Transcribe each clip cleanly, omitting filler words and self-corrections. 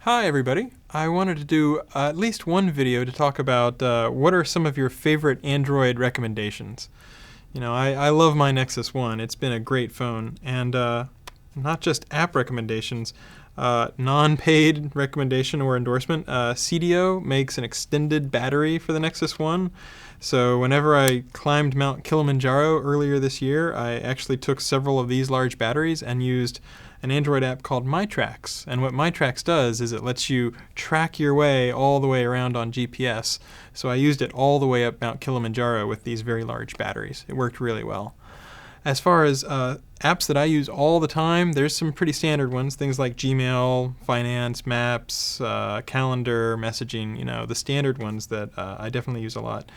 Hi everybody. I wanted to do at least one video to talk about what are some of your favorite Android recommendations. I love my Nexus 1. It's been a great phone. And not just app recommendations, non-paid recommendation or endorsement. CDO makes an extended battery for the Nexus 1. So whenever I climbed Mount Kilimanjaro earlier this year, I actually took several of these large batteries and used an Android app called MyTrax. And what MyTrax does is it lets you track your way all the way around on GPS. So I used it all the way up Mount Kilimanjaro with these very large batteries. It worked really well. As far as apps that I use all the time, there's some pretty standard ones, things like Gmail, Finance, Maps, Calendar, Messaging, the standard ones that I definitely use a lot.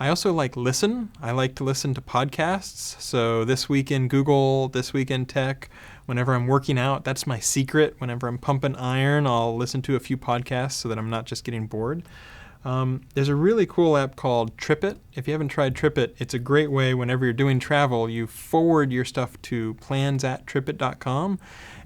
I also like Listen. I like to listen to podcasts. So This Week in Google, This Week in Tech. Whenever I'm working out, that's my secret. Whenever I'm pumping iron, I'll listen to a few podcasts so that I'm not just getting bored. There's a really cool app called TripIt. If you haven't tried TripIt, it's a great way whenever you're doing travel, you forward your stuff to plans@tripit.com,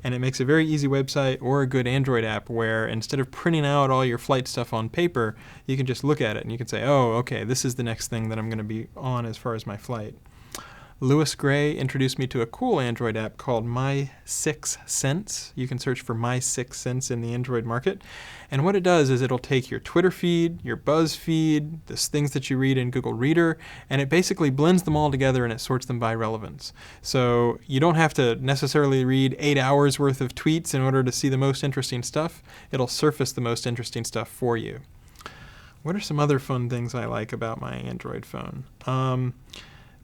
and it makes a very easy website or a good Android app where instead of printing out all your flight stuff on paper, you can just look at it and you can say, oh, okay, this is the next thing that I'm going to be on as far as my flight. Louis Gray introduced me to a cool Android app called My 6 Cents. You can search for My 6 Cents in the Android market. And what it does is it'll take your Twitter feed, your Buzz feed, the things that you read in Google Reader, and it basically blends them all together and it sorts them by relevance. So you don't have to necessarily read 8 hours worth of tweets in order to see the most interesting stuff. It'll surface the most interesting stuff for you. What are some other fun things I like about my Android phone?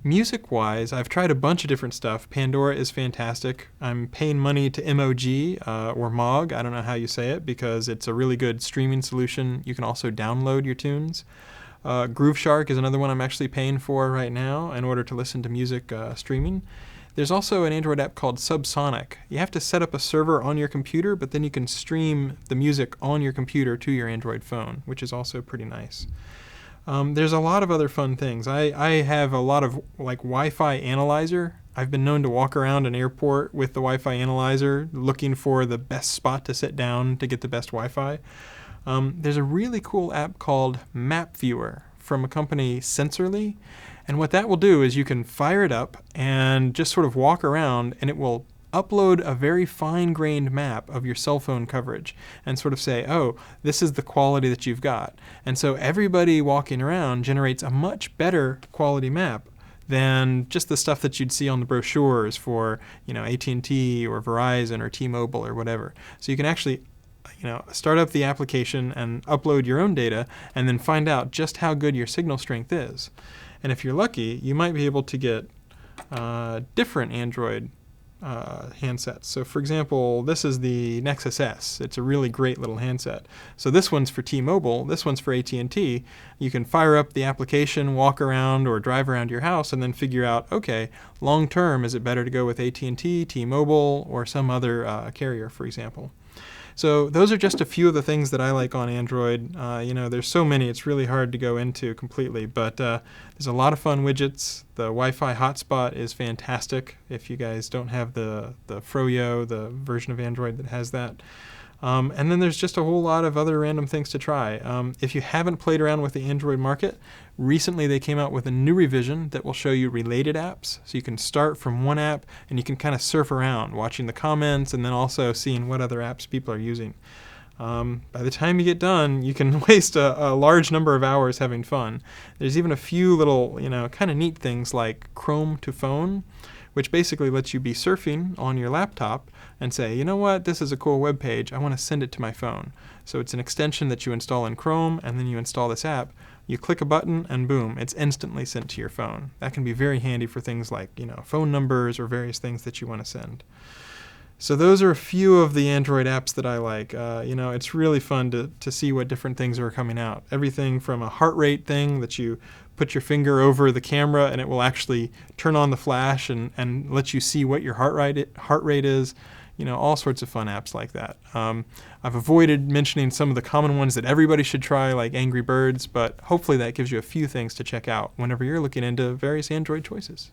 Music-wise, I've tried a bunch of different stuff. Pandora is fantastic. I'm paying money to MOG or MOG, I don't know how you say it, because it's a really good streaming solution. You can also download your tunes. Grooveshark is another one I'm actually paying for right now in order to listen to music streaming. There's also an Android app called Subsonic. You have to set up a server on your computer, but then you can stream the music on your computer to your Android phone, which is also pretty nice. There's a lot of other fun things. I have a lot of Wi-Fi analyzer. I've been known to walk around an airport with the Wi-Fi analyzer looking for the best spot to sit down to get the best Wi-Fi. There's a really cool app called Map Viewer from a company Sensorly. And what that will do is you can fire it up and just sort of walk around and it will upload a very fine-grained map of your cell phone coverage and sort of say, oh, this is the quality that you've got. And so everybody walking around generates a much better quality map than just the stuff that you'd see on the brochures for, AT&T or Verizon or T-Mobile or whatever. So you can actually start up the application and upload your own data and then find out just how good your signal strength is. And if you're lucky, you might be able to get different Android handsets. So for example, this is the Nexus S. It's a really great little handset. So this one's for T-Mobile, this one's for AT&T. You can fire up the application, walk around or drive around your house and then figure out, okay, long term, is it better to go with AT&T, T-Mobile, or some other carrier, for example. So those are just a few of the things that I like on Android. There's so many, it's really hard to go into completely, but there's a lot of fun widgets. The Wi-Fi hotspot is fantastic if you guys don't have the Froyo, the version of Android that has that. And then there's just a whole lot of other random things to try. If you haven't played around with the Android market, recently they came out with a new revision that will show you related apps. So you can start from one app and you can kind of surf around watching the comments and then also seeing what other apps people are using. By the time you get done, you can waste a large number of hours having fun. There's even a few little, kind of neat things like Chrome to Phone, which basically lets you be surfing on your laptop and say, you know what, this is a cool web page, I want to send it to my phone. So it's an extension that you install in Chrome, and then you install this app. You click a button, and boom, it's instantly sent to your phone. That can be very handy for things like, phone numbers or various things that you want to send. So those are a few of the Android apps that I like. It's really fun to see what different things are coming out. Everything from a heart rate thing that you put your finger over the camera and it will actually turn on the flash and let you see what your heart rate is. All sorts of fun apps like that. I've avoided mentioning some of the common ones that everybody should try, like Angry Birds, but hopefully that gives you a few things to check out whenever you're looking into various Android choices.